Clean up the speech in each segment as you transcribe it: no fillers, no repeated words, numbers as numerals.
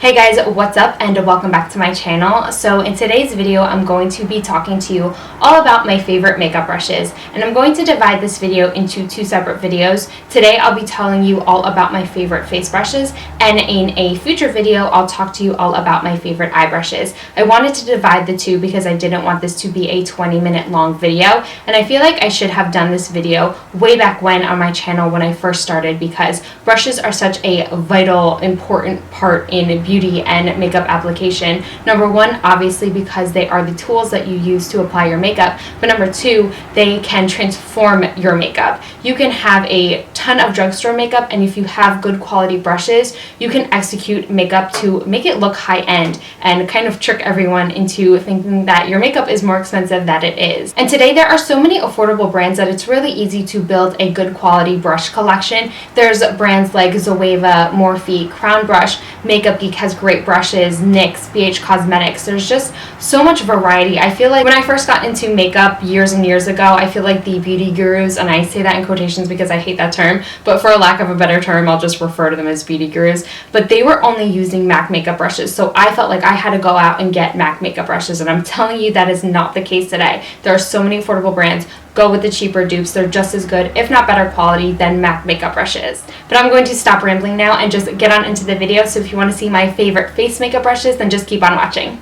Hey guys, what's up and welcome back to my channel. So in today's video, I'm going to be talking to you all about my favorite makeup brushes, and I'm going to divide this video into two separate videos. Today, I'll be telling you all about my favorite face brushes, and in a future video, I'll talk to you all about my favorite eye brushes. I wanted to divide the two because I didn't want this to be a 20-minute long video, and I feel like I should have done this video way back when on my channel when I first started, because brushes are such a vital, important part in beauty and makeup application. Number one, obviously, because they are the tools that you use to apply your makeup, but number two, they can transform your makeup. You can have a ton of drugstore makeup, and if you have good quality brushes, you can execute makeup to make it look high-end and kind of trick everyone into thinking that your makeup is more expensive than it is. And today there are so many affordable brands that it's really easy to build a good quality brush collection. There's brands like Zoeva, Morphe, Crown Brush, Makeup Geek has great brushes, NYX, BH Cosmetics. There's just so much variety. I feel like when I first got into makeup years and years ago, I feel like the beauty gurus, and I say that in quotations because I hate that term, but for a lack of a better term, I'll just refer to them as beauty gurus, but they were only using MAC makeup brushes, so I felt like I had to go out and get MAC makeup brushes, and I'm telling you that is not the case today. There are so many affordable brands. Go with the cheaper dupes. They're just as good, if not better quality, than MAC makeup brushes. But I'm going to stop rambling now and just get on into the video. So if you want to see my favorite face makeup brushes, then just keep on watching.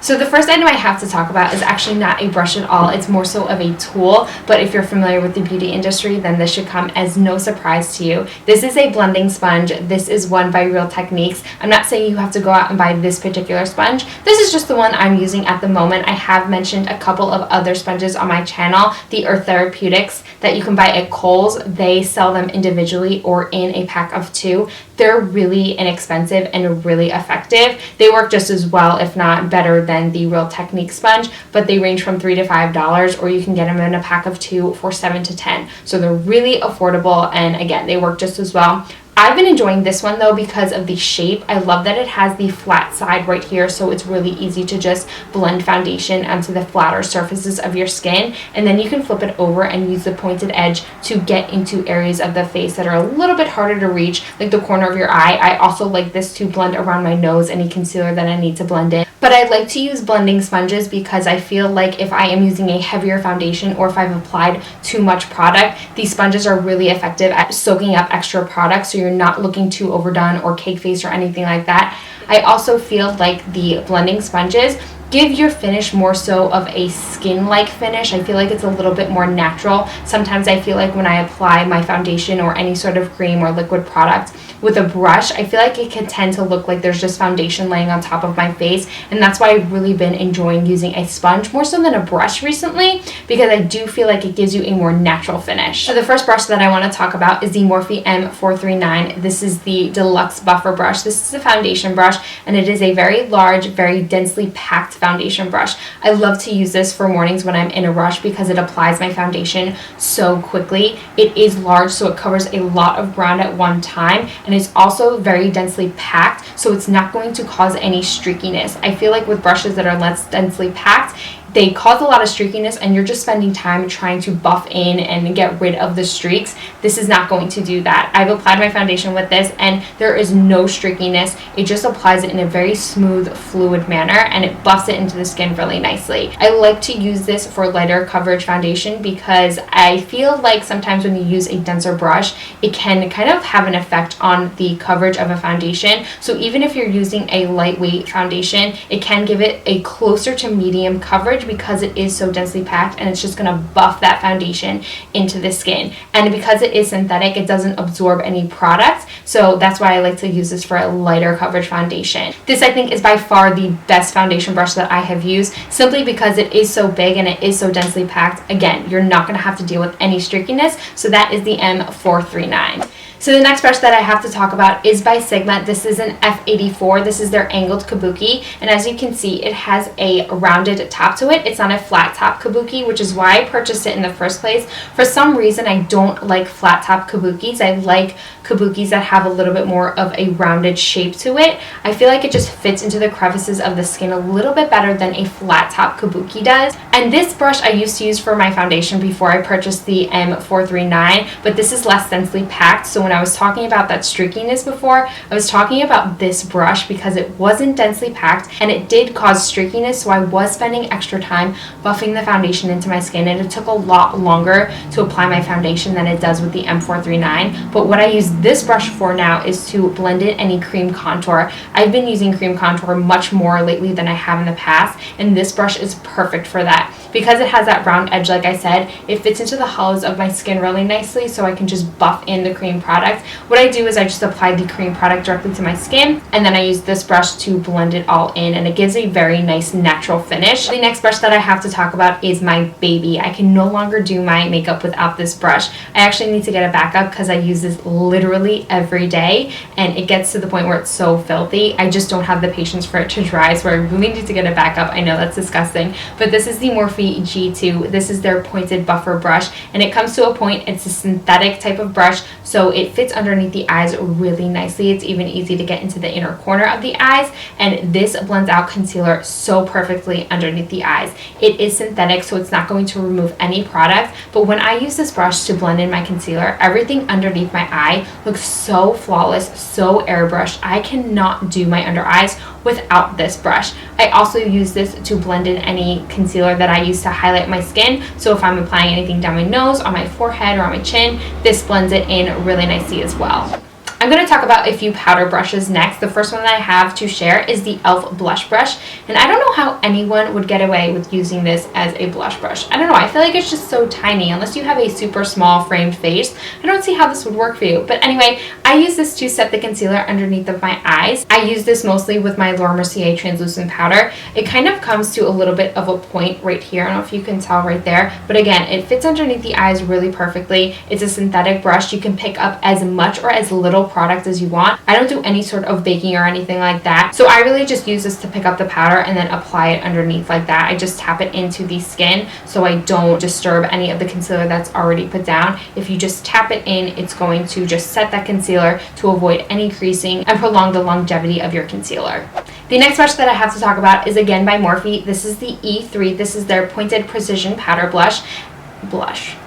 So the first item I have to talk about is actually not a brush at all. It's more so of a tool, but if you're familiar with the beauty industry, then this should come as no surprise to you. This is a blending sponge. This is one by Real Techniques. I'm not saying you have to go out and buy this particular sponge. This is just the one I'm using at the moment. I have mentioned a couple of other sponges on my channel, the Earth Therapeutics, that you can buy at Kohl's. They sell them individually or in a pack of two. They're really inexpensive and really effective. They work just as well, if not better, than the Real Techniques sponge, but they range from $3 to $5, or you can get them in a pack of two for $7 to $10. So they're really affordable, and again, they work just as well. I've been enjoying this one though because of the shape. I love that it has the flat side right here, so it's really easy to just blend foundation onto the flatter surfaces of your skin, and then you can flip it over and use the pointed edge to get into areas of the face that are a little bit harder to reach, like the corner of your eye. I also like this to blend around my nose, any concealer that I need to blend in. But I like to use blending sponges because I feel like if I am using a heavier foundation or if I've applied too much product, these sponges are really effective at soaking up extra product, so you're not looking too overdone or cake face or anything like that. I also feel like the blending sponges give your finish more so of a skin-like finish. I feel like it's a little bit more natural. Sometimes I feel like when I apply my foundation or any sort of cream or liquid product with a brush, I feel like it can tend to look like there's just foundation laying on top of my face, and that's why I've really been enjoying using a sponge more so than a brush recently, because I do feel like it gives you a more natural finish. So the first brush that I want to talk about is the Morphe M439. This is the Deluxe Buffer Brush. This is a foundation brush, and it is a very large, very densely packed foundation brush. I love to use this for mornings when I'm in a rush because it applies my foundation so quickly. It is large, so it covers a lot of ground at one time, and it's also very densely packed, so it's not going to cause any streakiness. I feel like with brushes that are less densely packed, they cause a lot of streakiness, and you're just spending time trying to buff in and get rid of the streaks. This is not going to do that. I've applied my foundation with this, and there is no streakiness. It just applies it in a very smooth, fluid manner, and it buffs it into the skin really nicely. I like to use this for lighter coverage foundation because I feel like sometimes when you use a denser brush, it can kind of have an effect on the coverage of a foundation. So even if you're using a lightweight foundation, it can give it a closer to medium coverage because it is so densely packed, and it's just going to buff that foundation into the skin. And because it is synthetic, it doesn't absorb any product, so that's why I like to use this for a lighter coverage foundation. This, I think, is by far the best foundation brush that I have used, simply because it is so big and it is so densely packed. Again, you're not going to have to deal with any streakiness, so that is the M439. So the next brush that I have to talk about is by Sigma. This is an F84. This is their angled kabuki, and as you can see, it has a rounded top to it. It's not a flat top kabuki, which is why I purchased it in the first place. For some reason, I don't like flat top kabukis. I like kabukis that have a little bit more of a rounded shape to it. I feel like it just fits into the crevices of the skin a little bit better than a flat top kabuki does. And this brush I used to use for my foundation before I purchased the M439, but this is less densely packed, so when when I was talking about that streakiness before, I was talking about this brush because it wasn't densely packed and it did cause streakiness, so I was spending extra time buffing the foundation into my skin, and it took a lot longer to apply my foundation than it does with the M439. But what I use this brush for now is to blend in any cream contour. I've been using cream contour much more lately than I have in the past, and this brush is perfect for that. Because it has that round edge, like I said, it fits into the hollows of my skin really nicely, so I can just buff in the cream product. What I do is I just apply the cream product directly to my skin, and then I use this brush to blend it all in, and it gives a very nice natural finish. The next brush that I have to talk about is my Baby. I can no longer do my makeup without this brush. I actually need to get a backup because I use this literally every day, and it gets to the point where it's so filthy. I just don't have the patience for it to dry, so I really need to get a backup. I know that's disgusting, but this is the Morphe G2. This is their pointed buffer brush, and it comes to a point. It's a synthetic type of brush, so it fits underneath the eyes really nicely. It's even easy to get into the inner corner of the eyes, and this blends out concealer so perfectly underneath the eyes. It is synthetic, so it's not going to remove any product, but when I use this brush to blend in my concealer, everything underneath my eye looks so flawless, so airbrushed. I cannot do my under eyes without this brush. I also use this to blend in any concealer that I use to highlight my skin. So if I'm applying anything down my nose, on my forehead, or on my chin, this blends it in really nicely as well. I'm going to talk about a few powder brushes next. The first one that I have to share is the e.l.f. blush brush, and I don't know how anyone would get away with using this as a blush brush. I don't know, I feel like it's just so tiny. Unless you have a super small framed face, I don't see how this would work for you. But anyway, I use this to set the concealer underneath of my eyes. I use this mostly with my Laura Mercier translucent powder. It kind of comes to a little bit of a point right here. I don't know if you can tell right there, but again, it fits underneath the eyes really perfectly. It's a synthetic brush. You can pick up as much or as little product as you want. I don't do any sort of baking or anything like that, so I really just use this to pick up the powder and then apply it underneath like that. I just tap it into the skin so I don't disturb any of the concealer that's already put down. If you just tap it in, it's going to just set that concealer to avoid any creasing and prolong the longevity of your concealer. The next brush that I have to talk about is again by Morphe. This is the E3. This is their Pointed Precision Powder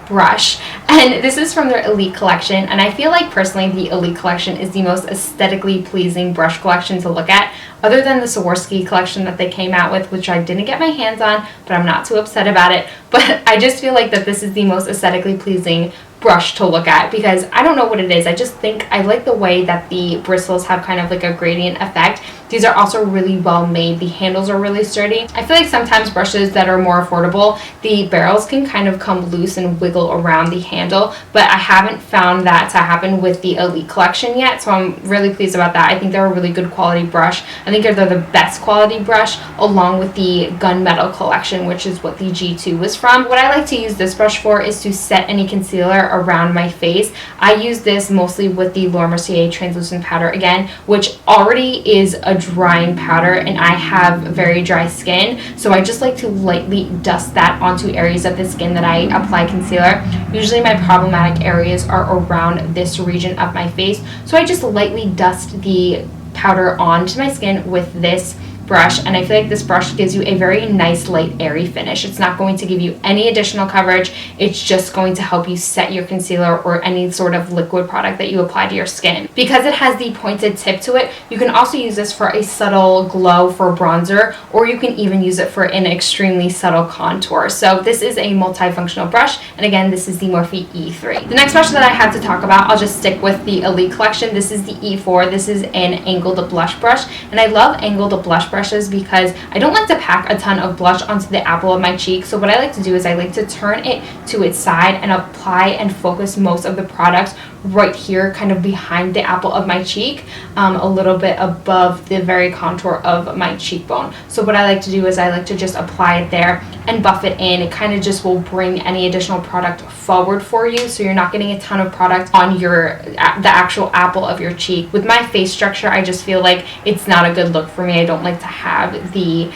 brush, and this is from their Elite collection, and I feel like personally the Elite collection is the most aesthetically pleasing brush collection to look at, other than the Swarovski collection that they came out with, which I didn't get my hands on, but I'm not too upset about it. But I just feel like that this is the most aesthetically pleasing brush to look at, because I don't know what it is. I just think I like the way that the bristles have kind of like a gradient effect. These are also really well made. The handles are really sturdy. I feel like sometimes brushes that are more affordable, the barrels can kind of come loose and wiggle around the handle, but I haven't found that to happen with the Elite collection yet, so I'm really pleased about that. I think they're a really good quality brush. I think they're the best quality brush, along with the Gunmetal collection, which is what the G2 was from. What I like to use this brush for is to set any concealer around my face. I use this mostly with the Laura Mercier translucent powder again, which already is a drying powder, and I have very dry skin, so I just like to lightly dust that onto areas of the skin that I apply concealer. Usually my problematic areas are around this region of my face, so I just lightly dust the powder onto my skin with this brush, and I feel like this brush gives you a very nice light airy finish. It's not going to give you any additional coverage. It's just going to help you set your concealer or any sort of liquid product that you apply to your skin. Because it has the pointed tip to it, you can also use this for a subtle glow for bronzer, or you can even use it for an extremely subtle contour. So this is a multifunctional brush, and again, this is the Morphe E3. The next brush that I have to talk about, I'll just stick with the Elite collection. This is the E4. This is an angled blush brush, and I love angled blush brushes because I don't like to pack a ton of blush onto the apple of my cheek. So what I like to do is I like to turn it to its side and apply and focus most of the product right here, kind of behind the apple of my cheek, a little bit above the very contour of my cheekbone. So what I like to do is I like to just apply it there and buff it in. It kind of just will bring any additional product forward for you, so you're not getting a ton of product on the actual apple of your cheek. With my face structure, I just feel like it's not a good look for me. I don't like to have the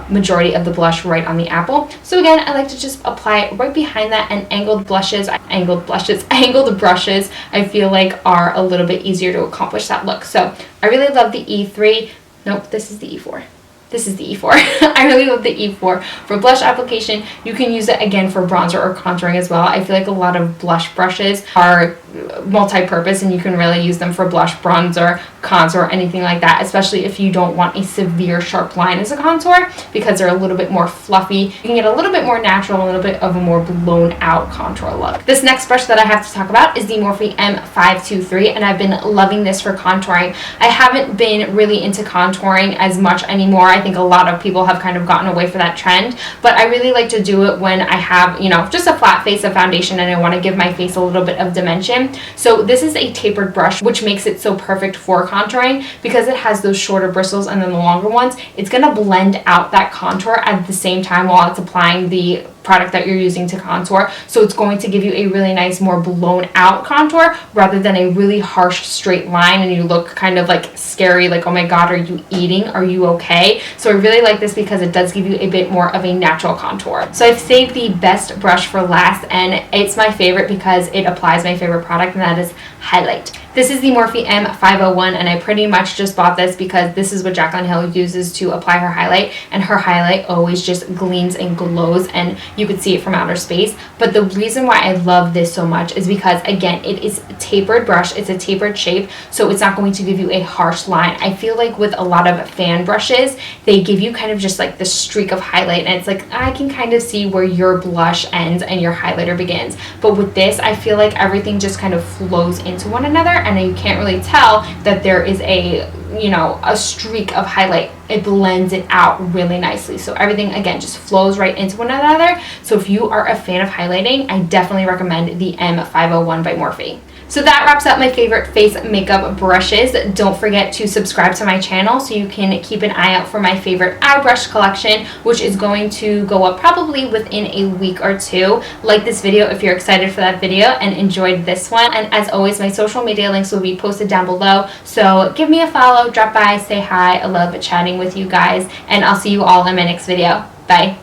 majority of the blush right on the apple. So again, I like to just apply it right behind that, and angled brushes I feel like are a little bit easier to accomplish that look. So I really love the E3. Nope, this is the E4. This is the E4. I really love the E4 for blush application. You can use it again for bronzer or contouring as well. I feel like a lot of blush brushes are multi-purpose, and you can really use them for blush, bronzer, contour, anything like that, especially if you don't want a severe sharp line as a contour, because they're a little bit more fluffy. You can get a little bit more natural, a little bit of a more blown out contour look. This next brush that I have to talk about is the Morphe M523, and I've been loving this for contouring. I haven't been really into contouring as much anymore. I think a lot of people have kind of gotten away from that trend, but I really like to do it when I have, you know, just a flat face of foundation and I want to give my face a little bit of dimension. So this is a tapered brush, which makes it so perfect for contouring because it has those shorter bristles and then the longer ones. It's going to blend out that contour at the same time while it's applying the product that you're using to contour. So it's going to give you a really nice, more blown out contour rather than a really harsh straight line and you look kind of like scary, like, oh my god, are you eating? Are you okay? So I really like this because it does give you a bit more of a natural contour. So I've saved the best brush for last, and it's my favorite because it applies my favorite product, and that is highlight. This is the Morphe M501, and I pretty much just bought this because this is what Jaclyn Hill uses to apply her highlight, and her highlight always just gleams and glows, and you could see it from outer space. But the reason why I love this so much is because, again, it is a tapered brush. It's a tapered shape, so it's not going to give you a harsh line. I feel like with a lot of fan brushes, they give you kind of just like the streak of highlight, and it's like, I can kind of see where your blush ends and your highlighter begins. But with this, I feel like everything just kind of flows into one another, and you can't really tell that there is a, you know, a streak of highlight. It blends it out really nicely. So everything, again, just flows right into one another. So if you are a fan of highlighting, I definitely recommend the M501 by Morphe. So that wraps up my favorite face makeup brushes. Don't forget to subscribe to my channel so you can keep an eye out for my favorite eye brush collection, which is going to go up probably within a week or two. Like this video if you're excited for that video and enjoyed this one. And as always, my social media links will be posted down below. So give me a follow, drop by, say hi. I love chatting with you guys, and I'll see you all in my next video. Bye.